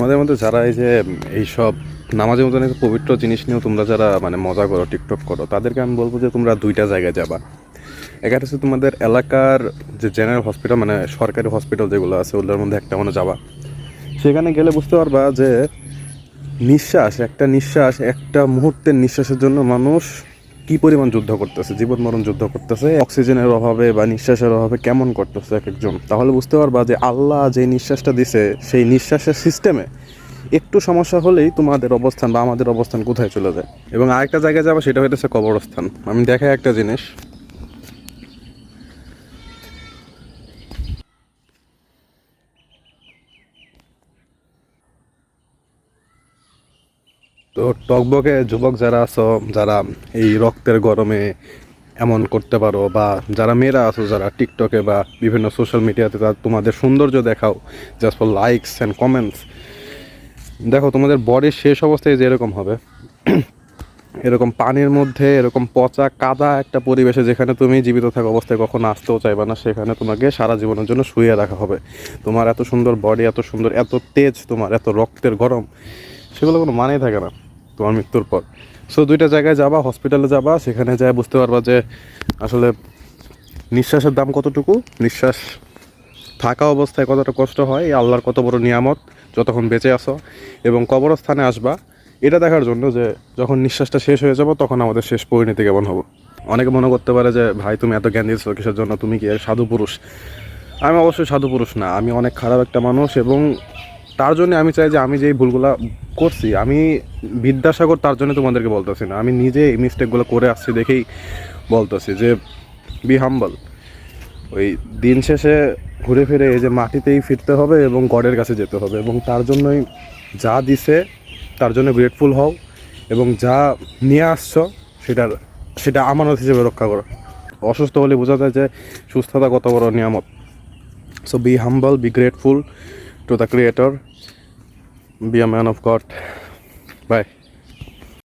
তোমাদের মধ্যে যারা এই যে এইসব নামাজের মতন একটা পবিত্র জিনিস নিয়েও তোমরা যারা মানে মজা করো, টিকটক করো, তাদেরকে আমি বলবো যে তোমরা দুইটা জায়গায় যাবা। একটা হচ্ছে তোমাদের এলাকার যে জেনারেল হসপিটাল, মানে সরকারি হসপিটাল যেগুলো আছে ওগুলোর মধ্যে একটা মানে যাবা। সেখানে গেলে বুঝতে পারবা যে নিঃশ্বাস একটা মুহূর্তের নিঃশ্বাসের জন্য মানুষ কি পরিমাণ যুদ্ধ করতেছে, জীবন মরণ যুদ্ধ করতেছে, অক্সিজেনের অভাবে বা নিঃশ্বাসের অভাবে কেমন করতেছে এক একজন। তাহলে বুঝতে পারবা যে আল্লাহ যে নিঃশ্বাসটা দিছে সেই নিঃশ্বাসের সিস্টেমে একটু সমস্যা হলেই তোমাদের অবস্থান বা আমাদের অবস্থান কোথায় চলে যায়। এবং আরেকটা জায়গায় যাবো, সেটা হইতেছে কবরস্থান। আমি দেখাই একটা জিনিস। তো টকবকে যুবক যারা আছো, যারা এই রক্তের গরমে এমন করতে পারো, বা যারা মেয়েরা আছো যারা টিকটকে বা বিভিন্ন সোশ্যাল মিডিয়াতে তোমাদের সৌন্দর্য দেখাও just for likes and comments, দেখো তোমাদের বডির শেষ অবস্থায় যে এরকম হবে, এরকম পানির মধ্যে এরকম পচা কাদা একটা পরিবেশে যেখানে তুমি জীবিত থাকা অবস্থায় কখনো আসতেও চাইবে না, সেখানে তোমাকে সারা জীবনের জন্য শুয়ে রাখা হবে। তোমার এত সুন্দর বডি, এত সুন্দর, এত তেজ, তোমার এত রক্তের গরম, সেগুলো কোনো মানেই থাকে না তোমার মৃত্যুর পর। সো দুইটা জায়গায় যাবা, হসপিটালে যাবা, সেখানে যায় বুঝতে পারবা যে আসলে নিঃশ্বাসের দাম কতটুকু, নিঃশ্বাস থাকা অবস্থায় কতটা কষ্ট হয়, এই আল্লাহর কত বড় নিয়ামত যতক্ষণ বেঁচে আসো। এবং কবরস্থানে আসবা এটা দেখার জন্য যে যখন নিঃশ্বাসটা শেষ হয়ে যাব তখন আমাদের শেষ পরিণতি কেমন হবো। অনেকে মনে করতে পারে যে ভাই তুমি এত জ্ঞান দিয়েছো কিসের জন্য, তুমি কি এক সাধু পুরুষ? আমি অবশ্যই সাধু পুরুষ না, আমি অনেক খারাপ একটা মানুষ। এবং তার জন্য আমি চাই যে আমি যেই ভুলগুলা করছি, আমি বিদ্যাসাগর তার জন্য তোমাদেরকে বলতেছি না, আমি নিজে এই মিস্টেকগুলো করে আসছি দেখেই বলতেছি যে বি হাম্বল। ওই দিন শেষে ঘুরে ফিরে এই যে মাটিতেই ফিরতে হবে এবং গডের কাছে যেতে হবে, এবং তার জন্যই যা দিছে তার জন্য গ্রেটফুল হও, এবং যা নিয়ে আসছো সেটা আমানত হিসেবে রক্ষা করো। অসুস্থ হলে বোঝা যায় যে সুস্থতা কত বড় নিয়ামত। So be humble, be grateful to the creator, be a man of God. By.